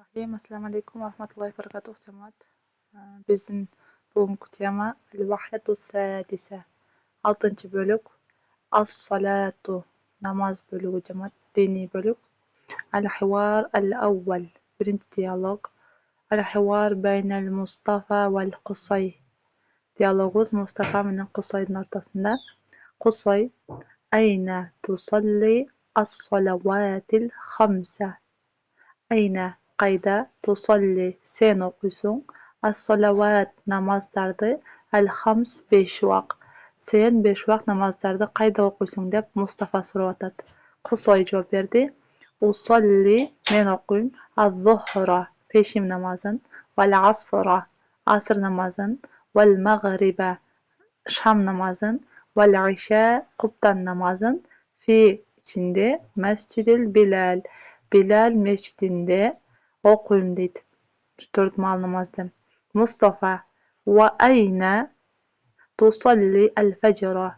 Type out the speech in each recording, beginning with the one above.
Bismillahirrahmanirrahim. Assalomu alaykum va rahmatullohi va barakatuh jamoat. Bizning bugungi tema al-vahdatu sadisa. 6-bo'lik. As-salatu namoz bo'ligi jamoat, diniy bo'lik. Al-hiwar al-awwal. Birinchi dialog. Al-hiwar bayna al-Mustafa wal Qusay. Dialogimiz Mustafa bilan Qusayning o'rtasida. Qusay ayna tusalli as-salawatil khamsa. Ayna qayda tusalli sen o'qiysan as-salawat namozlarni al-khams 5 vaqt. Sen 5 vaqt namozlarni qayda o'qiysan deb Mustafa so'rayotadi. Qusoy javob berdi. Usolli men o'qiyman az-zuhra peshim namozin val asra asr namozin val mag'riba sham namozin val isha qubtan namozin fi ichinde masjidil Bilal mescidinde o'qiyman deydi. 4 mal namozda. Mustafa va ayna tusalli al-fajra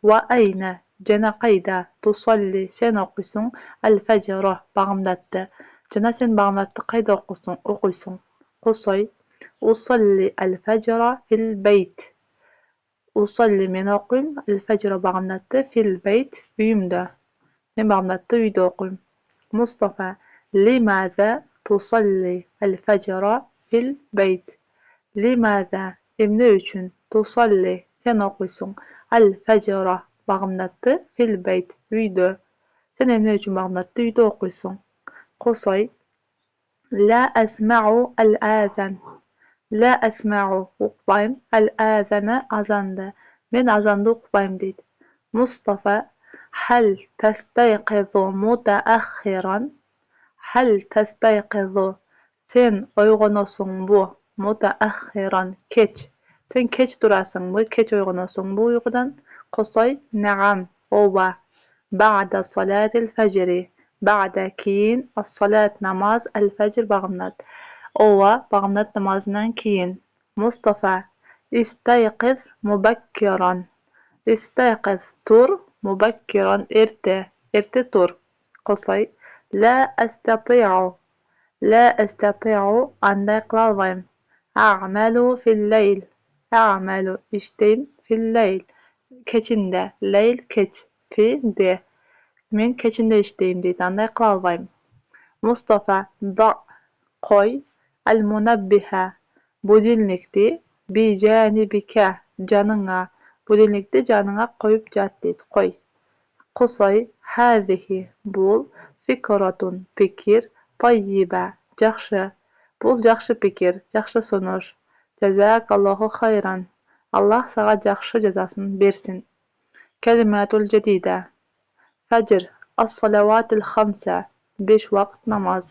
va ayna jana qayda tusalli sen o'qiysan al-fajra bag'mdatda. Jana sen bag'mdatda qayda o'qiysan? Qusoy usalli al-fajra fil bayt. Usalli men o'qiyman al-fajra bag'mdatda fil bayt uyimda. Men bag'mdatda uyda o'qiyman. Mustafa limaza tusalli al-fajra fil bayt. Limaza emne uchun tusalli sen o'qiysan al-fajra bag'mdatda fil bayt uyda. Sen emne uchun bag'mdatda uyda o'qiysan? Qusoy la asma'u al-azan. La asma'u o'qimayman al-azana azanda. Men azanda o'qimayman deydi. Mustafa hal tastayqizu mutaakhiran. Hal tastayqizu sen uyg'onasan bu mutaakhiran kech. Sen kech turasanmi? Kech uyg'onasan bu uyqudan? Qusoy na'am ova ba'da salatil fajri. Ba'da keyin as-salat namoz al-fajr bag'mdat. Ova bag'mdat namozidan keyin. Mustafa istayqiz mubakkiran. Istayqiz tur mubakkiran erta tur. Qusoy la astati'u. La astati'u anday qilolmayman. A'malu fil layl. A'malu ishtayim fil layl. Kechinda. Layl kech. Fi de. Men kechinda ishtayim deydi. Anday qilolmayman. Mustafa da qo'y al-munabbiha. Budilnikni bi janibika janingga. Budilnikni janingga qo'yib jat deydi. Qo'y. Qusoy hazihi bul fikratun fikr tayyiba yaxshi. Bul yaxshi fikr, yaxshi sunush. Jazakallohu xayran. Alloh senga yaxshi jazosini bersin. Kalimatul jadida. Fajr as-salawatil khamsa 5 vaqt namoz.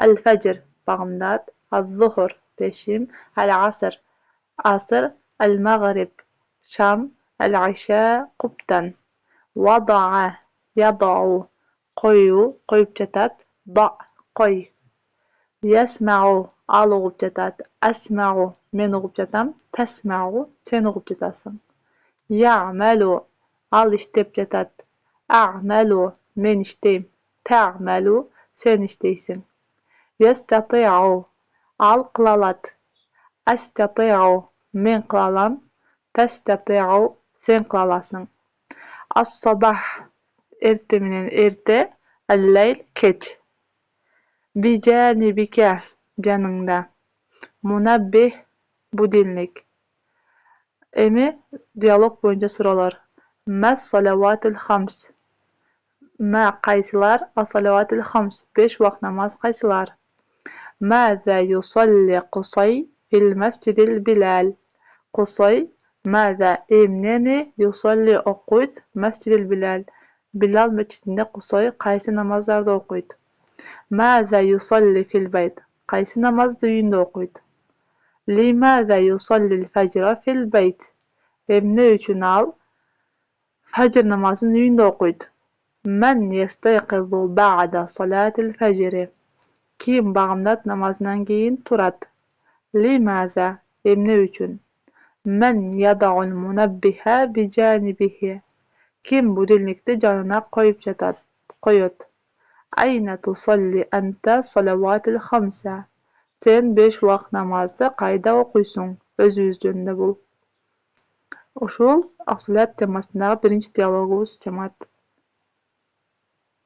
Al-fajr bag'mdat, az-zuhr peshim, al-asr asr, al-mag'rib sham, al-isha qubtan. Wada'a yada'u qo'yib chatat da qo'y. Yasma'u o'qib chatat asma'u men o'qib chatam tasma'u sen o'qib chatasan. Ya'malu ishlab chatat a'malu men ishtayman ta'malu sen ishtaysan. Yastati'u qilalat astati'u men qilalam tastati'u sen qilalasan. As-sabah erta bilan erta, al-layl kech. Bijanibika janingda. Munabbih budilnik. Emi dialog bo'yicha so'rovlar. Mas salavatul khams. Ma qaysilar? As-salavatul khams 5 vaqt namoz qaysilar? Maza yusalli Qusay fil masjidil Bilal. Qusay maza emneni yusalli o'qiydi masjidil Bilal. Bilal masjidida Qusay qaysi namozlarda o'qiydi? Maza yusalli fil bayt. Qaysi namozni uyida o'qiydi? Limaza yusalli al-fajra fil bayt. Emne uchun fajr namozini uyida o'qiydi? Man yastayqizu ba'da salatil fajr. Kim bag'mdat namozidan keyin turadi? Limaza emne uchun? Man yada'ul munabbiha bi janibihi. Kim budilnikni jonina qo'yadi? Ayna tusalli anta salavatil khamsa. Sen 5 vaqt namozni qayda o'qiysan? O'z jönünde bul. Uşul asliyyat temasındagi birinchi dialogimiz temat.